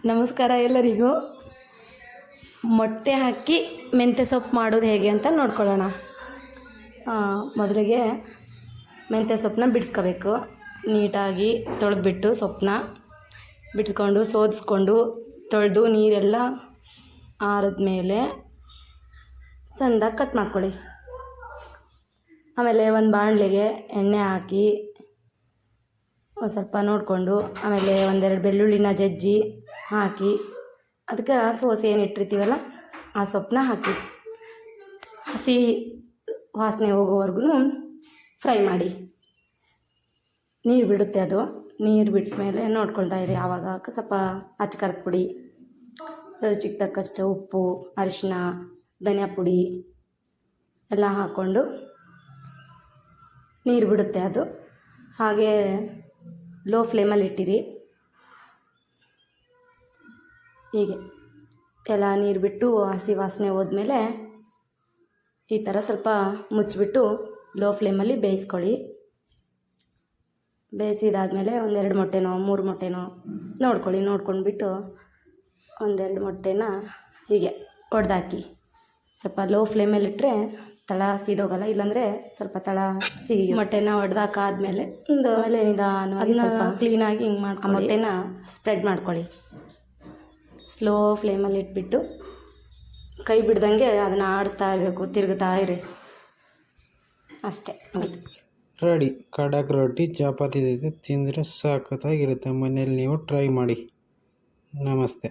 ನಮಸ್ಕಾರ ಎಲ್ಲರಿಗೂ. ಮೊಟ್ಟೆ ಹಾಕಿ ಮೆಂತ್ಯ ಸೊಪ್ಪು ಮಾಡೋದು ಹೇಗೆ ಅಂತ ನೋಡ್ಕೊಳ್ಳೋಣ. ಮೊದಲಿಗೆ ಮೆಂತ್ಯ ಸೊಪ್ಪನ್ನ ಬಿಡಿಸ್ಕೋಬೇಕು. ನೀಟಾಗಿ ತೊಳೆದ್ಬಿಟ್ಟು ಸೊಪ್ಪನ್ನ ಬಿಡಿಸ್ಕೊಂಡು ಸೋದಿಸ್ಕೊಂಡು ತೊಳೆದು ನೀರೆಲ್ಲ ಆರಿದ್ಮೇಲೆ ಸಣ್ಣದಾಗಿ ಕಟ್ ಮಾಡ್ಕೊಳ್ಳಿ. ಆಮೇಲೆ ಒಂದು ಬಾಣಲೆಗೆ ಎಣ್ಣೆ ಹಾಕಿ ಒಂದು ಸ್ವಲ್ಪ ನೋಡಿಕೊಂಡು ಆಮೇಲೆ ಒಂದೆರಡು ಬೆಳ್ಳುಳ್ಳಿನ ಜಜ್ಜಿ ಹಾಕಿ ಅದಕ್ಕೆ ಸೋಸೆ ಏನು ಇಟ್ಟಿರ್ತೀವಲ್ಲ ಆ ಸೊಪ್ಪನ್ನ ಹಾಕಿ ಹಸಿ ವಾಸನೆ ಹೋಗೋವರೆಗೂ ಫ್ರೈ ಮಾಡಿ. ನೀರು ಬಿಡುತ್ತೆ ಅದು. ನೀರು ಬಿಟ್ಟ ಮೇಲೆ ನೋಡ್ಕೊಳ್ತಾ ಇರಿ. ಆವಾಗ ಸ್ವಲ್ಪ ಅಚ್ಕಾರದ ಪುಡಿ, ರುಚಿಗೆ ತಕ್ಕಷ್ಟು ಉಪ್ಪು, ಅರಿಶಿನ, ಧನಿಯಾ ಪುಡಿ ಎಲ್ಲ ಹಾಕ್ಕೊಂಡು ನೀರು ಬಿಡುತ್ತೆ ಅದು. ಹಾಗೆ ಲೋ ಫ್ಲೇಮಲ್ಲಿ ಇಟ್ಟಿರಿ. ಹೀಗೆ ಎಲ್ಲ ನೀರು ಬಿಟ್ಟು ಹಸಿ ವಾಸನೆ ಹೋದ್ಮೇಲೆ ಈ ಥರ ಸ್ವಲ್ಪ ಮುಚ್ಚಿಬಿಟ್ಟು ಲೋ ಫ್ಲೇಮಲ್ಲಿ ಬೇಯಿಸ್ಕೊಳ್ಳಿ. ಬೇಯಿಸಿದಾದ್ಮೇಲೆ ಒಂದೆರಡು ಮೊಟ್ಟೆನೋ 3 ಮೊಟ್ಟೆನೋ ನೋಡ್ಕೊಳ್ಳಿ. ನೋಡ್ಕೊಂಡ್ಬಿಟ್ಟು ಒಂದೆರಡು ಮೊಟ್ಟೆನ ಹೀಗೆ ಒಡೆದಾಕಿ. ಸ್ವಲ್ಪ ಲೋ ಫ್ಲೇಮಲ್ಲಿಟ್ಟರೆ ತಳ ಸೀದೋಗಲ್ಲ, ಇಲ್ಲಾಂದರೆ ಸ್ವಲ್ಪ ತಳ ಸಿಗಿ. ಮೊಟ್ಟೆನ ಒಡೆದಾಕಾದ್ಮೇಲೆ ಆಮೇಲೆ ನಿಧಾನವಾಗಿ ಸ್ವಲ್ಪ ಕ್ಲೀನಾಗಿ ಹಿಂಗೆ ಮಾಡ್ಕೊಂಡು ಮೊಟ್ಟೆನ ಸ್ಪ್ರೆಡ್ ಮಾಡ್ಕೊಳ್ಳಿ. ಸ್ಲೋ ಫ್ಲೇಮಲ್ಲಿ ಇಟ್ಬಿಟ್ಟು ಕೈ ಬಿಡ್ದಂಗೆ ಅದನ್ನು ಆಡಿಸ್ತಾ ಇರಬೇಕು, ತಿರುಗುತ್ತಾ ಇರಿ. ಅಷ್ಟೇ, ಆಯಿತು. ರೆಡಿ. ಖಡಕ್ ರೊಟ್ಟಿ ಚಪಾತಿ ಜೊತೆ ತಿಂದರೆ ಸಖತ್ತಾಗಿರುತ್ತೆ. ಮನೇಲಿ ನೀವು ಟ್ರೈ ಮಾಡಿ. ನಮಸ್ತೆ.